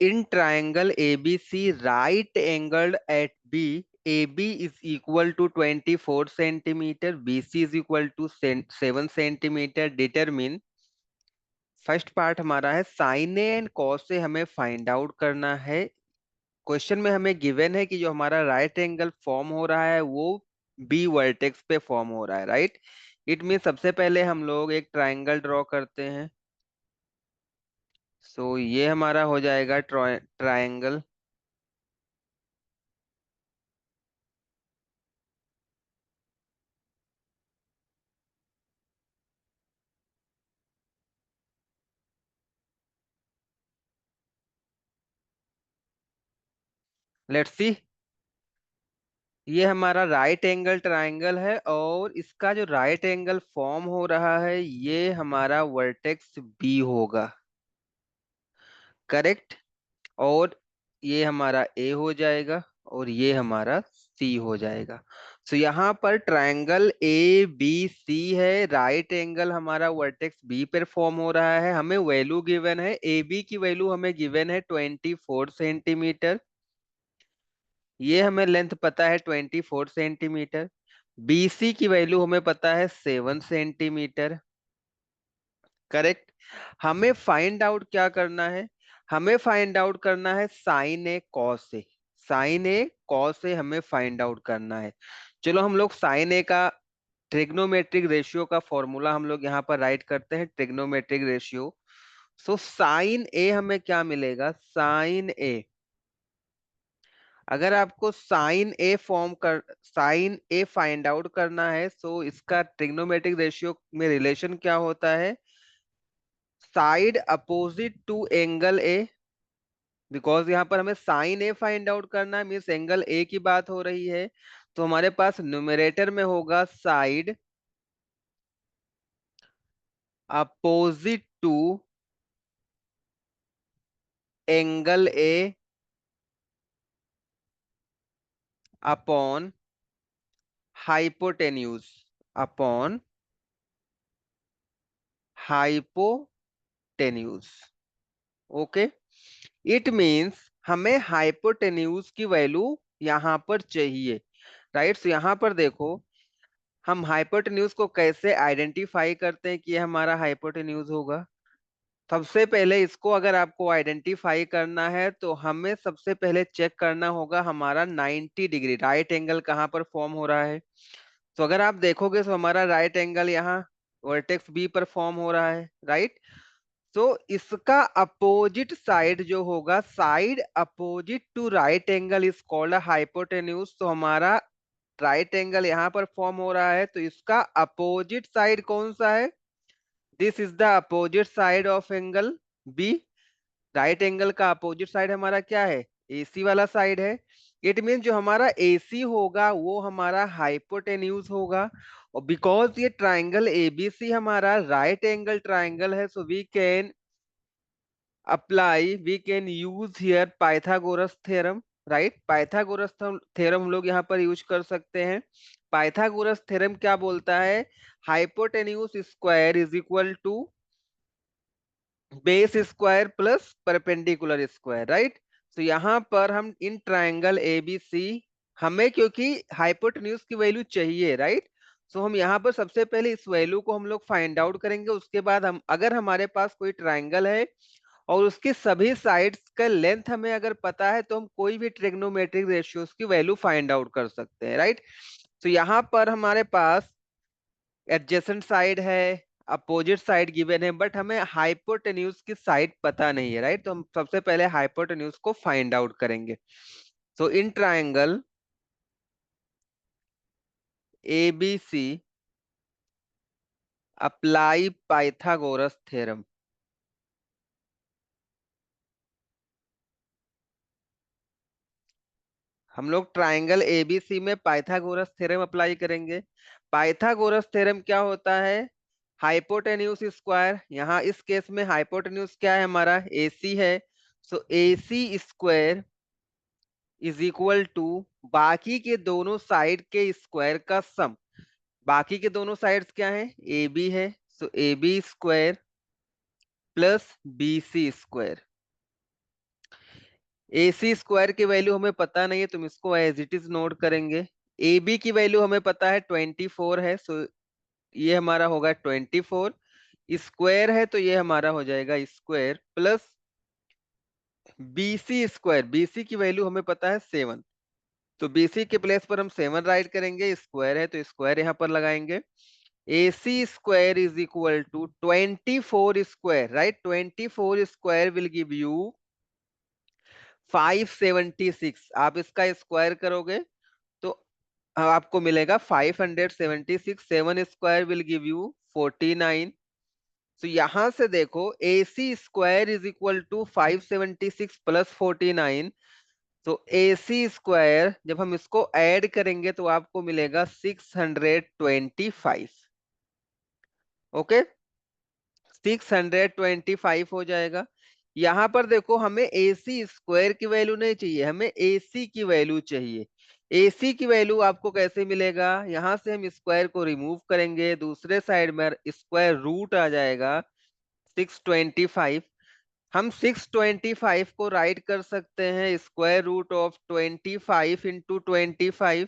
In triangle ABC, right angled at B, AB is equal to 24 centimeter, BC is equal to 7 centimeter. Determine, first part हमारा है sign A and cos से हमें find out करना है। Question में हमें given है कि जो हमारा राइट एंगल फॉर्म हो रहा है वो बी वर्टेक्स पे फॉर्म हो रहा है, राइट। इट मीन सबसे पहले हम लोग एक ट्राइंगल ड्रॉ करते हैं। सो ये हमारा हो जाएगा ट्राइंगल। लेट्स सी, ये हमारा राइट एंगल ट्राइंगल है और इसका जो राइट एंगल फॉर्म हो रहा है ये हमारा वर्टेक्स बी होगा, करेक्ट। और ये हमारा ए हो जाएगा और ये हमारा सी हो जाएगा। सो यहाँ पर ट्रायंगल ए बी सी है, राइट एंगल हमारा वर्टेक्स बी पर फॉर्म हो रहा है। हमें वैल्यू गिवन है, ए बी की वैल्यू हमें गिवन है 24 सेंटीमीटर, ये हमें लेंथ पता है 24 सेंटीमीटर। बी सी की वैल्यू हमें पता है 7 सेंटीमीटर, करेक्ट। हमें फाइंड आउट क्या करना है, हमें फाइंड आउट करना है साइन ए कॉस से। साइन ए कॉस से हमें फाइंड आउट करना है। चलो हम लोग साइन ए का ट्रिग्नोमेट्रिक रेशियो का फॉर्मूला हम लोग यहाँ पर राइट करते हैं, ट्रिग्नोमेट्रिक रेशियो। सो साइन ए हमें क्या मिलेगा, साइन ए, अगर आपको साइन ए फाइंड आउट करना है तो इसका ट्रिग्नोमेट्रिक रेशियो में रिलेशन क्या होता है, side opposite to angle A. Because यहाँ पर हमें साइन ए फाइंड आउट करना है, मीन्स एंगल ए की बात हो रही है। तो हमारे पास न्यूमरेटर में होगा side opposite to angle A upon hypotenuse, upon hypotenuse. Okay, it means हमें हाइपोटेन्यूज की वैल्यू यहाँ पर चाहिए, राइट। सो यहाँ पर देखो, हम हाइपोटेन्यूज को कैसे आइडेंटिफाई करते हैं कि ये हमारा हाइपोटेन्यूज होगा। सबसे पहले इसको अगर आपको आइडेंटिफाई करना है तो हमें सबसे पहले चेक करना होगा हमारा 90 डिग्री राइट एंगल कहाँ पर फॉर्म हो रहा है। तो अगर आप देखोगे तो हमारा राइट एंगल यहाँ वर्टेक्स बी पर फॉर्म हो रहा है, राइट। तो इसका अपोजिट साइड जो होगा, side opposite to right angle is called hypotenuse. तो हमारा राइट एंगल यहाँ पर फॉर्म हो रहा है तो इसका अपोजिट साइड कौन सा है, this is the opposite side of angle B. Right angle का अपोजिट साइड हमारा क्या है, एसी वाला साइड है। इट मीन जो हमारा एसी होगा वो हमारा हाइपोटेन्यूज होगा। और बिकॉज ये ट्राइंगल एबीसी हमारा राइट एंगल ट्राइंगल है, so we can use here Pythagoras theorem, right. Pythagoras theorem हम लोग यहाँ पर यूज कर सकते हैं। पाइथागोरस थ्योरम क्या बोलता है, hypotenuse square is equal to base square plus perpendicular square, right. तो यहाँ पर हम इन ट्राइंगल एबीसी, हमें क्योंकि हाइपोटेन्यूज की वैल्यू चाहिए, राइट। सो हम यहाँ पर सबसे पहले इस वैल्यू को हम लोग फाइंड आउट करेंगे। उसके बाद हम, अगर हमारे पास कोई ट्राइंगल है और उसके सभी साइड्स का लेंथ हमें अगर पता है तो हम कोई भी ट्रिग्नोमेट्रिक रेशियोज की वैल्यू फाइंड आउट कर सकते हैं, राइट। तो यहाँ पर हमारे पास एडजेसेंट साइड है, अपोजिट साइड गिवन है, बट हमें हाइपोटेन्यूज की साइड पता नहीं है, राइट। तो हम सबसे पहले हाइपोटेन्यूज को फाइंड आउट करेंगे। So in triangle A B C apply Pythagoras theorem. हम लोग ट्राइंगल एबीसी में पाइथागोरस थ्योरम अप्लाई करेंगे। पाइथागोरस थ्योरम क्या होता है, हाइपोटेन्यूज स्क्वायर, यहाँ इस केस में हाइपोटेन्यूज क्या है हमारा, एसी है। So AC square is equal to बाकी के दोनों साइड के स्क्वायर का सम। बाकी के दोनों साइड्स क्या है, ए बी है। So A B square plus B C square. A C square की वैल्यू हमें पता नहीं है, तुम इसको एज इट इज नोट करेंगे। ए बी की वैल्यू हमें पता है 24 है, सो ये हमारा होगा 24 स्क्वायर है, तो ये हमारा हो जाएगा square plus B C square. B C की वैल्यू हमें पता है 7, तो बी सी के प्लेस पर हम 7 राइट करेंगे, स्क्वायर है तो स्क्वायर यहाँ पर लगाएंगे। A C square is equal to 24 square, right. 24 square will give you 576। आप इसका स्क्वायर करोगे तो आपको मिलेगा 576। 7 स्क्वायर विल गिव यू 49। तो यहां से देखो A C square is equal to 576 plus 49। तो ए सी स्क्वायर जब हम इसको ऐड करेंगे तो आपको मिलेगा 625। ओके, 625 हो जाएगा। यहां पर देखो हमें ए सी स्क्वायर की वैल्यू नहीं चाहिए, हमें ए सी की वैल्यू चाहिए। ए सी की वैल्यू आपको कैसे मिलेगा, यहां से हम स्क्वायर को रिमूव करेंगे, दूसरे साइड में स्क्वायर रूट आ जाएगा 625। हम 625 को राइट कर सकते हैं स्क्वायर रूट ऑफ 25 इंटू 25।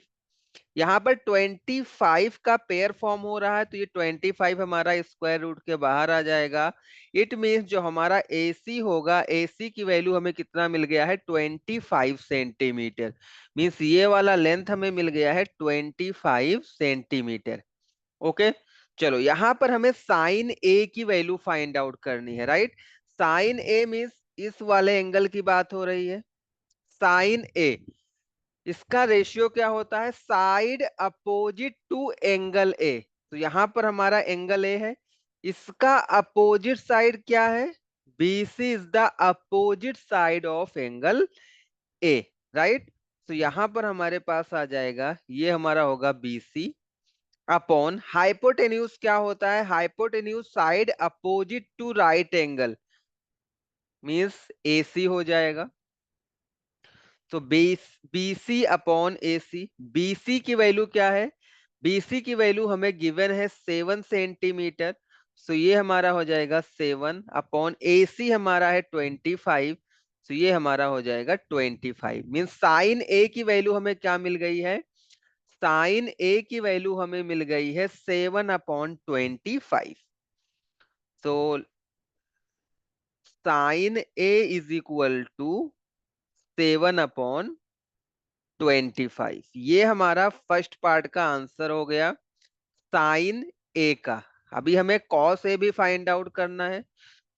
यहाँ पर 25 का पेयर फॉर्म हो रहा है, तो ये 25 हमारा स्क्वायर रूट के बाहर आ जाएगा। इट मीन्स जो हमारा AC होगा, AC की वैल्यू हमें कितना मिल गया है, 25 सेंटीमीटर। मीन्स ये वाला लेंथ हमें मिल गया है 25 सेंटीमीटर। ओके, चलो यहाँ पर हमें साइन ए की वैल्यू फाइंड आउट करनी है, राइट। साइन ए मीन्स इस वाले एंगल की बात हो रही है। साइन ए, इसका रेशियो क्या होता है, side opposite to angle A. तो यहां पर हमारा एंगल ए है, इसका अपोजिट साइड क्या है, BC is the opposite side of angle A, right. तो यहां पर हमारे पास आ जाएगा, ये हमारा होगा BC अपॉन हाइपोटेन्यूज क्या होता है, hypotenuse side opposite to right angle means AC हो जाएगा। तो BC अपॉन AC, BC की वैल्यू क्या है, BC की वैल्यू हमें गिवन है 7 सेंटीमीटर। सो ये हमारा हो जाएगा 7 अपॉन AC हमारा है 25। सो ये हमारा हो जाएगा 25। मीन साइन ए की वैल्यू हमें क्या मिल गई है, साइन ए की वैल्यू हमें मिल गई है 7 upon 25। So sine A is equal to 7 upon 25। ये हमारा फर्स्ट पार्ट का आंसर हो गया साइन ए का। अभी हमें कॉस ए भी फाइंड आउट करना है।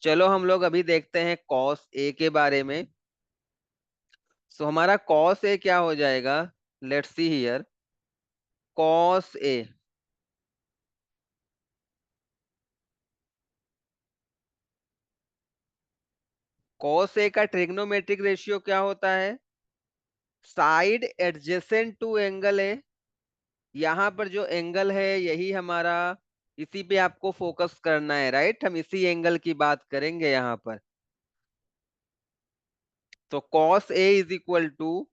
चलो हम लोग अभी देखते हैं कॉस ए के बारे में। सो हमारा कॉस ए क्या हो जाएगा, let's see here. Cos A, cos A का ट्रिग्नोमेट्रिक रेशियो क्या होता है, side adjacent to angle A. यहाँ पर जो एंगल है यही हमारा, इसी पे आपको फोकस करना है, राइट। हम इसी एंगल की बात करेंगे यहाँ पर। तो cos A is equal to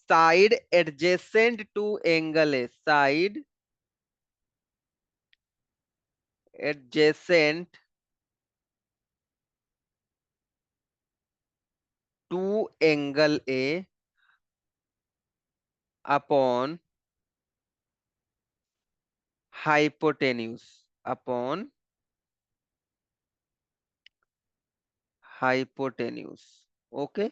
side adjacent to angle है, side adjacent to angle A upon hypotenuse, upon hypotenuse. Okay,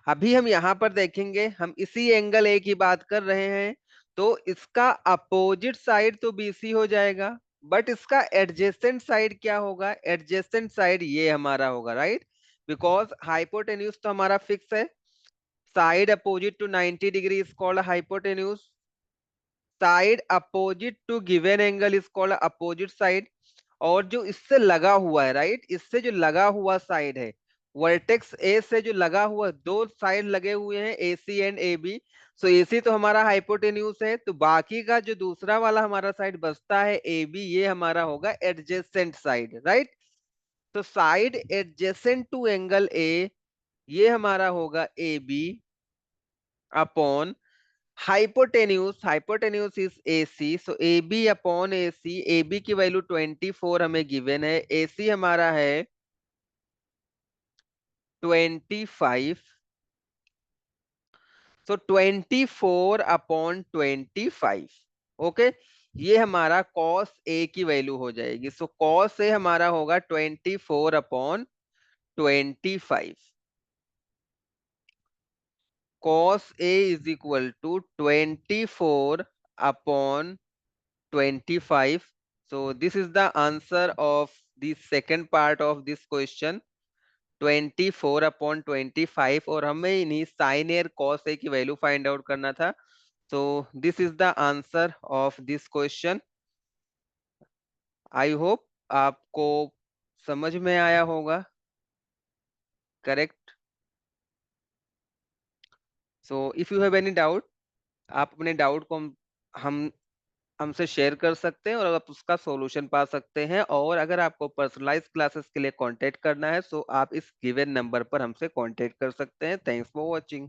अभी हम यहां पर देखेंगे, हम इसी एंगल ए की बात कर रहे हैं, तो इसका अपोजिट साइड तो BC हो जाएगा, बट इसका एडजेसेंट साइड क्या होगा, एडजेसेंट साइड ये हमारा होगा, राइट। बिकॉज हाइपोटेन्यूज तो हमारा फिक्स है, side opposite to 90 degree is called hypotenuse, side opposite to given angle is called opposite side. और जो इससे लगा हुआ है, राइट, इससे जो लगा हुआ साइड है, वर्टेक्स ए से जो लगा हुआ, दो साइड लगे हुए हैं AC and AB। So AC तो हमारा हाइपोटेन्यूज है, तो बाकी का जो दूसरा वाला हमारा साइड बचता है AB, ये हमारा होगा एडजेसेंट साइड, राइट। तो side adjacent to angle A, ये हमारा होगा AB upon hypotenuse, hypotenuse is AC, so AB upon AC। AB की वैल्यू 24 हमें गिवन है, AC हमारा है 25। सो 24/25। ओके, ये हमारा कॉस ए की वैल्यू हो जाएगी। सो कॉस ए हमारा होगा 24/25। cos A is equal to 24/25. So this is the answer of the second part of this question, 24/25। और हमें इन्हीं साइन ए कॉस ए की वैल्यू फाइंड आउट करना था। So this is the answer of this question। I hope आपको समझ में आया होगा। Correct. So if you have any doubt, आप अपने डाउट को हम हमसे शेयर कर सकते हैं और आप उसका सॉल्यूशन पा सकते हैं। और अगर आपको पर्सनलाइज क्लासेस के लिए कांटेक्ट करना है तो आप इस गिवन नंबर पर हमसे कांटेक्ट कर सकते हैं। Thanks for watching.